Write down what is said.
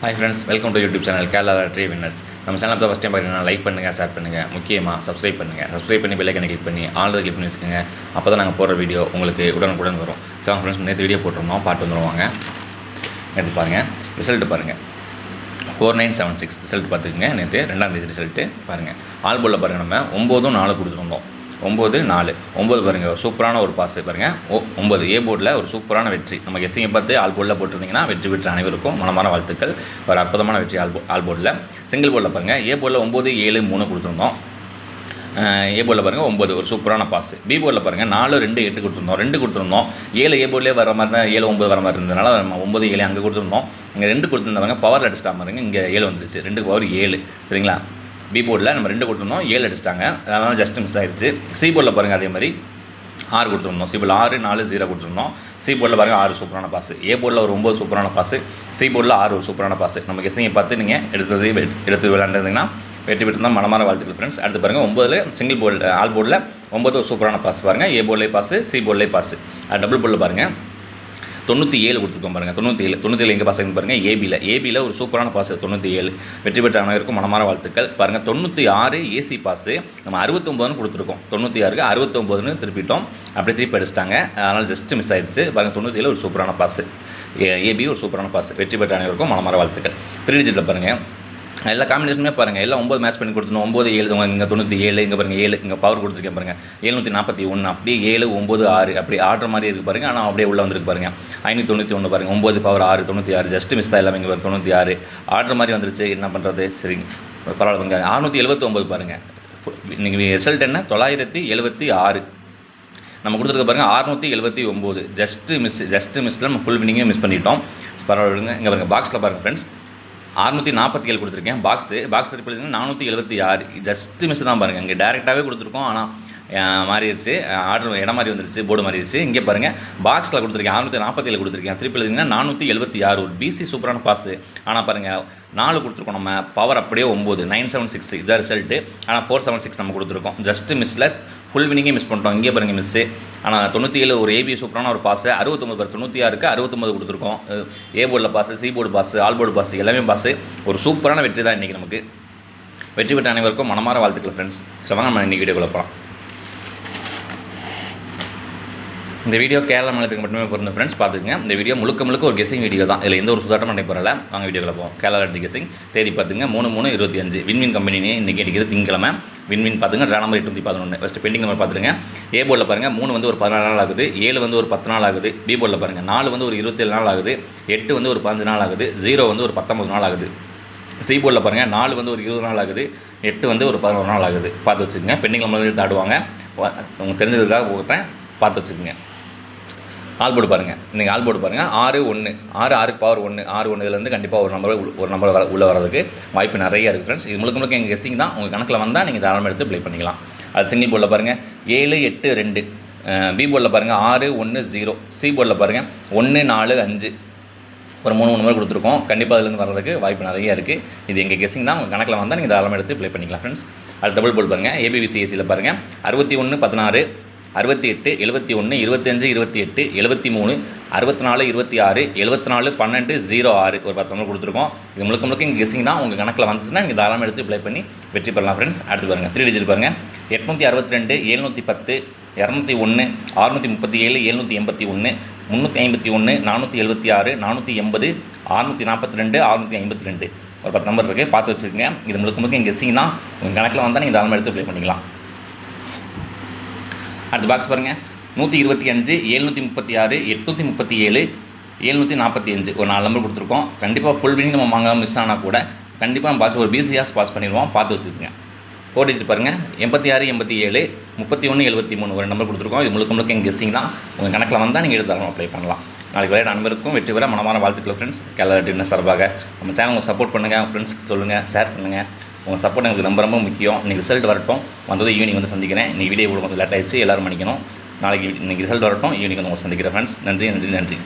Hi friends, welcome to YouTube channel Kerala Lottery Winners. நம்ம channel first time பார்த்தீங்கன்னா like பண்ணுங்கள், share பண்ணுங்கள், முக்கியமாக சப்ஸ்கிரைப் பண்ணி பெல் ஐக்கனை கிளிக் பண்ணி ஆல்ரெடி கிளிக் பண்ணி வச்சுக்கோங்க. அப்போ தான் நாங்கள் போடுற வீடியோ உங்களுக்கு உடனுக்குடன் வரும். சரி ஃப்ரெண்ட்ஸ், நேற்று வீடியோ போட்டிருந்தோம், பாட்டு வந்துடுவாங்க. நேற்று பாருங்கள், ரிசல்ட்டு பாருங்கள். 4976 ரிசல்ட் பார்த்துக்குங்க. நேற்று 2ஆம் தேதி ரிசல்ட்டு பாருங்கள். ஆல்போலில் பாருங்கள், நம்ம 9-4 கொடுத்துருந்தோம். 9-4 பாருங்கள், சூப்பரான ஒரு பாஸ் பாருங்கள். 9 ஏ போர்டில் ஒரு சூப்பரான வெற்றி. நம்ம கெஸ்ஸிங்கை பார்த்து ஆல் போர்டில் போட்டிருந்தீங்கன்னா வெற்றி பெற்ற அனைவருக்கும் மனமான வாழ்த்துக்கள். ஒரு அற்புதமான வெற்றி ஆல் போர்டில். சிங்கிள் போர்டில் பாருங்கள், ஏ போர்டில் 9-7-3 கொடுத்துருந்தோம். ஏ போர்டில் பாருங்கள் 9 ஒரு சூப்பரான பாஸ். பி போர்டில் பாருங்கள் 4-2-8 கொடுத்துருந்தோம். 2 கொடுத்துருந்தோம். 7 ஏ போர்டிலே வர மாதிரி தான் 7-9 வர மாதிரி இருந்ததுனால நம்ம 9-7 அங்கே கொடுத்துருந்தோம். இங்கே 2 கொடுத்துருந்தவங்க பவர் அடிச்சிட்டா பாருங்க. இங்கே 7 வந்துருச்சு. 2 பவர் 7. சரிங்களா? பி போர்டில் நம்ம 2 கொடுத்துருந்தோம், 7 அடிச்சிட்டாங்க. அதனால் ஜஸ்ட் மிஸ் ஆகிடுச்சு. சி போர்டில் பாருங்கள், அதே மாதிரி 6 கொடுத்துருந்தோம். சி போர்டில் 6-4-0 கொடுத்துருந்தோம். சி போர்டில் பாருங்கள் 6 சூப்பரான பாஸ். ஏ போர்டில் ஒரு 9 சூப்பரான பாஸ். சி போர்டில் 6 ஒரு சூப்பரான பாஸ். நம்ம கெஸ்ஸிங்கை பார்த்து நீங்கள் எடுத்து விளையாண்டுருந்தீங்கன்னா வெற்றி பெற்று தான் மனமான வாழ்த்துக்கள் ஃப்ரெண்ட்ஸ். அடுத்து பாருங்கள் 9 சிங்கிள் போர்டில் ஆல் போர்டில் 9 ஒரு சூப்பரான பாஸ் பாருங்கள். ஏ போர்டிலே பாஸ், சி போர்டிலே பாஸ். டபுள் போர்டில் பாருங்கள் 97 கொடுத்துருக்கோம் பாருங்கள். 97 எங்கே பாஸ் பாருங்கள். ஏபியில் ஒரு சூப்பரான பாஸ் 97. வெற்றி பெற்ற அனைவருக்கும் மனமான வாழ்த்துக்கள். பாருங்கள் 96 ஏசி பாஸ். நம்ம 69 கொடுத்துருக்கோம். 96க்கு 69ன்னு திருப்பிட்டோம். அப்படியே திருப்பி அடிச்சிட்டாங்க. அதனால் ஜஸ்ட் மிஸ் ஆகிடுச்சு. பாருங்கள் 97 ஒரு சூப்பரான பாஸ். ஏபி ஒரு சூப்பரான பாஸ். வெற்றி பெற்ற அனைவருக்கும் மனமான வாழ்த்துக்கள். 3 டிஜிட்டில் பாருங்கள், எல்லா காம்பினேஷனுமே பாருங்கள். எல்லாம் 9 மேட்ச் பண்ணி கொடுத்துருந்தோம். 9-7 இங்கே 97, இங்கே பாருங்கள் 7, இங்கே பவர் கொடுத்துருக்கேன் பாருங்கள். 741 அப்படியே 7-9-6 அப்படி ஆடுற மாதிரி இருக்குது பாருங்கள். ஆனால் அப்படியே உள்ளே வந்துருக்கு பாருங்கள். 591 பாருங்கள். 9 பவர் 6 96. ஜஸ்ட் மிஸ் தான் எல்லாமே. இங்கே பாருங்கள் 96 ஆடுற மாதிரி வந்துருச்சு. என்ன பண்ணுறது? சரிங்க, பரவாயில்ல பாருங்க. 679 பாருங்கள். இன்றைக்கி ரிசல்ட் என்ன? 976. நம்ம கொடுத்துருக்க பாருங்கள் 679. ஜஸ்ட்டு மிஸ்ஸில் நம்ம ஃபுல் வினிங்கே மிஸ் பண்ணிட்டோம். பரவாயில்லைங்க. இங்கே பாருங்கள் பாக்ஸில் பாருங்கள் ஃப்ரெண்ட்ஸ், 647 கொடுத்துருக்கேன். பாக்ஸ் திருப்பி 476. ஜஸ்ட்டு மிஸ் தான் பாருங்கள். இங்கே டேரெக்டாகவே கொடுத்துருக்கோம், ஆனால் மாறிடுச்சு. ஆர்டர் இடம் மாதிரி வந்துருச்சு, போர்டு மாறிடுச்சு. இங்கே பாருங்கள் பாக்ஸில் கொடுத்துருக்கேன் 647 கொடுத்துருக்கேன். திருப்பி எழுதிங்கன்னா 476 ஒரு பிசி சூப்பரான பாஸ். ஆனால் பாருங்கள் 4 கொடுத்துருக்கோம். நம்ம பவர் அப்படியே 9 976 இதான் ரிசல்ட்டு. ஆனால் 476 நம்ம கொடுத்துருக்கோம். ஜஸ்ட்டு மிஸ்ஸில் ஃபுல் வினிங்கே மிஸ் பண்ணிட்டோம். இங்கே பாருங்கள் மிஸ்ஸு. ஆனால் 97 ஒரு ஏபி சூப்பரான ஒரு பாஸ். 69 பாரு 96க்கு 69 கொடுத்துருக்கோம். ஏ போர்டில் pass, C board pass, all board pass, எல்லாமே பாஸ். ஒரு சூப்பரான வெற்றி தான் இன்றைக்கி நமக்கு. வெற்றி பெற்ற அனைவருக்கும் மனமார வாழ்த்துக்கள் ஃப்ரெண்ட்ஸ். சரி வாங்க நம்ம இன்றைக்கி வீடியோக்குள்ள போகலாம். இந்த வீடியோ கேரளா மாநிலத்துக்கு மட்டுமே பொருந்த ஃப்ரெண்ட்ஸ். பார்த்துக்குங்க, இந்த வீடியோ முழுக்க ஒரு கெஸிங் வீடியோ தான். இதில் எந்த ஒரு சுதாட்டமும் நடைபெறல. வாங்க வீடியோக்குள்ள போவோம். கேரளா லாட்டரி கெஸிங் தேதி பார்த்துங்க 3/3/25. வின்வின் கம்பெனி இன்றைக்கி அடிக்கிறது திங்கக்கிழமை. வின்வின் பார்த்துங்க draw number 811. First pending number பார்த்துருங்க. ஏ போர்டில் பாருங்கள் 3 ஒரு 14 நாள் ஆகுது. 7 ஒரு 10 நாள் ஆகுது. பி போர்டில் பாருங்கள் 4 ஒரு 27 நாள் ஆகுது. 8 ஒரு 15 நாள் ஆகுது. 0 ஒரு 19 நாள் ஆகுது. சி போர்டில் பாருங்கள் 4 ஒரு 20 நாள் ஆகுது. 8 ஒரு 11 நாள் ஆகுது. பார்த்து வச்சுக்கோங்க. பெண்டிங் நம்பர் எடுத்து ஆடுவாங்க. உங்களுக்கு தெரிஞ்சதுக்காக போட்டேன், பார்த்து வச்சுக்கோங்க. ஆல் போர்டு பாருங்கள். இன்றைக்கி ஆல் போர்டு பாருங்கள் 6-1 6 பவர் 1 6-1 கண்டிப்பாக ஒரு நம்பர் உள்ளே வரதுக்கு வாய்ப்பு நிறைய இருக்குது ஃப்ரெண்ட்ஸ். இது முழுக்க எங்கள் கெஸ்ஸிங் தான். உங்கள் கணக்கில் வந்தால் நீங்கள் தாராளமாக எடுத்து ப்ளே பண்ணிக்கலாம். அது சிங்கிள் போர்டில் பாருங்கள் 7-8-2. பி போர்டில் பாருங்கள் 6-1-0. சி போர்டில் பாருங்கள் 1-4-5 ஒரு 3 நம்பர் கொடுத்துருக்கோம். கண்டிப்பாக அதுலேருந்து வர்றதுக்கு வாய்ப்பு நிறைய இருக்குது. இது எங்கள் கெஸ்ஸிங் தான். உங்கள் கணக்கில் வந்தால் நீங்கள் தாராளமாக எடுத்து ப்ளே பண்ணிக்கலாம் ஃப்ரெண்ட்ஸ். அது டபுள் போர்டு பாருங்கள். ஏபிவிசிஎஸ்சியில் பாருங்கள் 61-16 68 71 25 28 73 64 26 74 12 06 ஒரு 10 நம்பர் கொடுத்துருக்கோம். இது முழுக்க இங்கே கெஸ்ஸிங் தான். உங்கள் கணக்கில் வந்துச்சுன்னா நீங்கள் தாராளமாக எடுத்து ப்ளே பண்ணி வெற்றி பெறலாம் ஃப்ரெண்ட்ஸ். அடுத்து பாருங்கள் 3 டிஜிட் பாருங்கள் 862 710 201 637 781 351 476 480 642 652 ஒரு 10 நம்பர் இருக்குது. பார்த்து வச்சுக்கோங்க. இது முழுக்க இங்கே கெஸ்ஸிங் தான். உங்கள் கணக்கில் வந்தால் நீங்கள் தாராளமாக எடுத்து ப்ளே பண்ணிக்கலாம். அடுத்த பாக்ஸ் பாருங்கள் 125 736 837 745 ஒரு 4 நம்பர் கொடுத்துருக்கோம். கண்டிப்பாக ஃபுல் வினிங் நம்ம வாங்க மிஸ் ஆனால் கூட கண்டிப்பாக நம்ம பாக்ஸ் ஒரு பிசியாஸ் பாஸ் பண்ணிடுவோம். பார்த்து வச்சுக்கோங்க. 4 டிஜிட் பாருங்கள் 86 87 31 73 ஒரு நம்பர் கொடுத்துருக்கோம். இது முழுக்க எங்கள் கெஸ்ஸிங் தான். உங்கள் கணக்கில் வந்தால் நீங்கள் எடுத்து அப்ளை பண்ணலாம். நாளைக்கு விளையாட அனைவருக்கும் வெற்றி பெற மனமான வாழ்த்துக்கள் ஃப்ரெண்ட்ஸ். கேரளா லாட்டரி சார்பாக நம்ம சேனல் சப்போர்ட் பண்ணுங்கள். உங்கள் ஃப்ரெண்ட்ஸ்க்கு சொல்லுங்கள், ஷேர் பண்ணுங்கள். உங்கள் சப்போர்ட் எனக்கு ரொம்ப முக்கியம். இன்றைக்கி ரிசல்ட் வரட்டும். வந்தது ஈவினிங் வந்து சந்திக்கிறேன். இன்றைக்கி வீடியோ கொஞ்சம் லேட் ஆகிடுச்சு, எல்லோரும் மன்னிக்கணும். நாளைக்கு இன்றைக்கி ரிசல்ட் வரட்டும். ஈவினிங் வந்து உங்களை சந்திக்கிறேன் ஃப்ரெண்ட்ஸ். நன்றி.